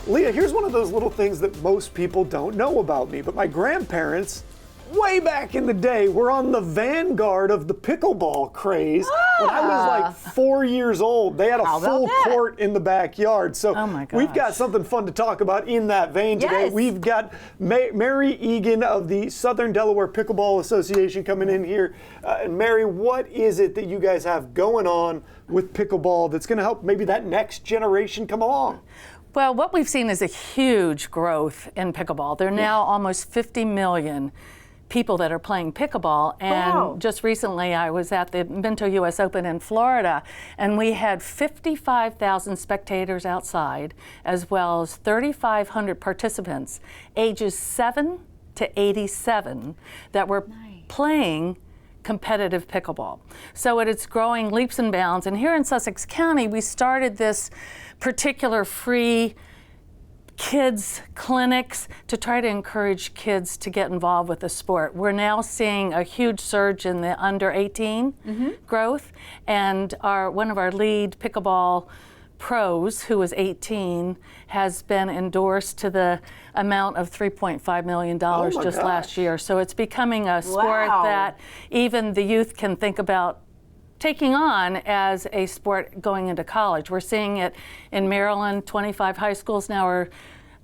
Leah, here's one of those little things that most people don't know about me, but my grandparents, way back in the day, were on the vanguard of the pickleball craze. When I was like 4 years old, they had a full court in the backyard. So we've got something fun to talk about in that vein today. We've got Mary Eagan of the Southern Delaware Pickleball Association coming in here. And Mary, what is it that you guys have going on with pickleball that's going to help maybe that next generation come along? Well, what we've seen is a huge growth in pickleball. There are now almost 50 million people that are playing pickleball, and just recently I was at the Minto US Open in Florida, and we had 55,000 spectators outside, as well as 3,500 participants ages 7 to 87 that were playing competitive pickleball. So it's growing leaps and bounds, and here in Sussex County we started this particular free kids clinics to try to encourage kids to get involved with the sport. We're now seeing a huge surge in the under 18 growth, and one of our lead pickleball pros, who is 18, has been endorsed to the amount of $3.5 million just last year. So it's becoming a sport that even the youth can think about taking on as a sport going into college. We're seeing it in Maryland. 25 high schools now are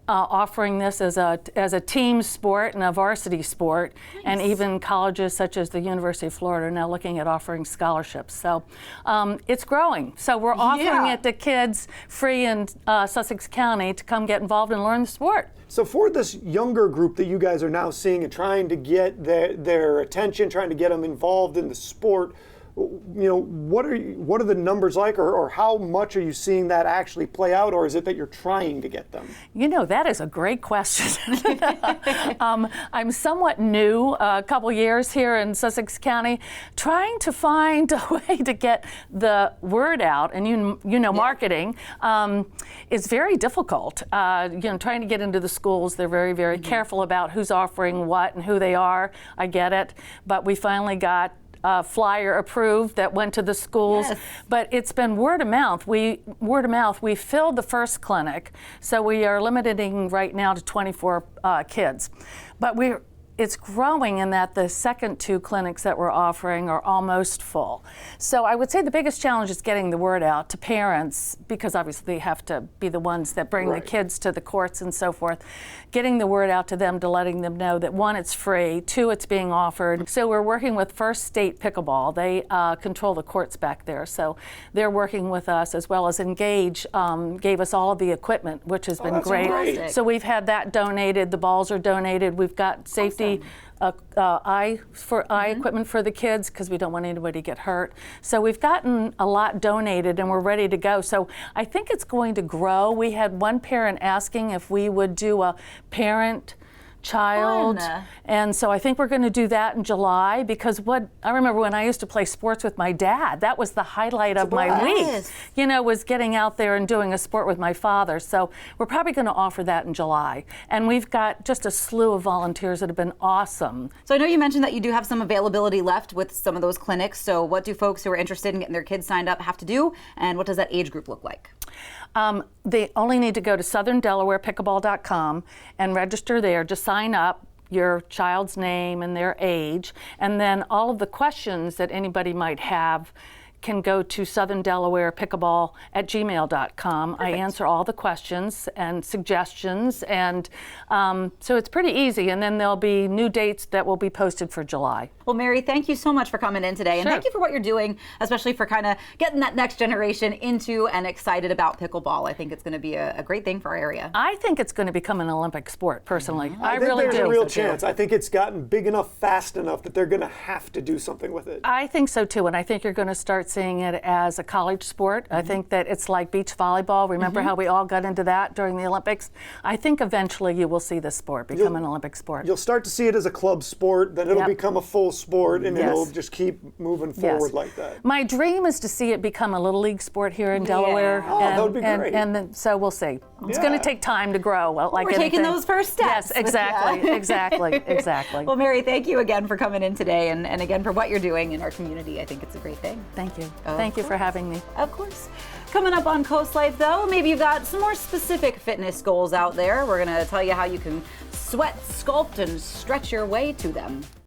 offering this as a team sport and a varsity sport, and even colleges such as the University of Florida are now looking at offering scholarships. So it's growing. So we're offering it to kids free in Sussex County to come get involved and learn the sport. So for this younger group that you guys are now seeing and trying to get their attention, trying to get them involved in the sport, you know, what are the numbers like, or how much are you seeing that actually play out, or is it that you're trying to get them? You know, that is a great question. I'm somewhat new, a couple years here in Sussex County, trying to find a way to get the word out, and you know, marketing is very difficult. You know, trying to get into the schools, they're very, very careful about who's offering what and who they are. I get it, but we finally got flyer approved that went to the schools, but it's been word of mouth. We filled the first clinic, so we are limiting right now to 24 kids, but it's growing in that the second two clinics that we're offering are almost full. So I would say the biggest challenge is getting the word out to parents, because obviously they have to be the ones that bring the kids to the courts and so forth. Getting the word out to them, to letting them know that, one, it's free, two, it's being offered. So we're working with First State Pickleball. They control the courts back there. So they're working with us, as well as Engage gave us all of the equipment, which has been great. So we've had that donated. The balls are donated. We've got safety eye equipment for the kids, because we don't want anybody to get hurt. So we've gotten a lot donated, and we're ready to go. So I think it's going to grow. We had one parent asking if we would do a parent-child, and so I think we're going to do that in July, because what I remember when I used to play sports with my dad, that was the highlight of my week, you know, was getting out there and doing a sport with my father. So we're probably going to offer that in July, and we've got just a slew of volunteers that have been awesome. So I know you mentioned that you do have some availability left with some of those clinics. So what do folks who are interested in getting their kids signed up have to do, and what does that age group look like? They only need to go to southerndelawarepickleball.com and register there. Just sign up, your child's name and their age, and then all of the questions that anybody might have can go to southerndelawarepickleball@gmail.com. I answer all the questions and suggestions, and so it's pretty easy, and then there'll be new dates that will be posted for July. Well, Mary, thank you so much for coming in today, and thank you for what you're doing, especially for kind of getting that next generation into and excited about pickleball. I think it's going to be a great thing for our area. I think it's going to become an Olympic sport, personally. I think really there's do. a real chance. I think it's gotten big enough, fast enough that they're going to have to do something with it. I think so too, and I think you're going to start seeing it as a college sport. I think that it's like beach volleyball. Remember how we all got into that during the Olympics? I think eventually you will see this sport become an Olympic sport. You'll start to see it as a club sport, then it'll become a full sport, and it'll just keep moving forward like that. My dream is to see it become a Little League sport here in Delaware. Oh, that would be great. And then, so we'll see. It's going to take time to grow. Like we're taking those first steps. Yes, exactly, exactly. Well, Mary, thank you again for coming in today, and again for what you're doing in our community. I think it's a great thing. Thank you. Thank you for having me. Of course. Coming up on CoastLife, though, maybe you've got some more specific fitness goals out there. We're going to tell you how you can sweat, sculpt, and stretch your way to them.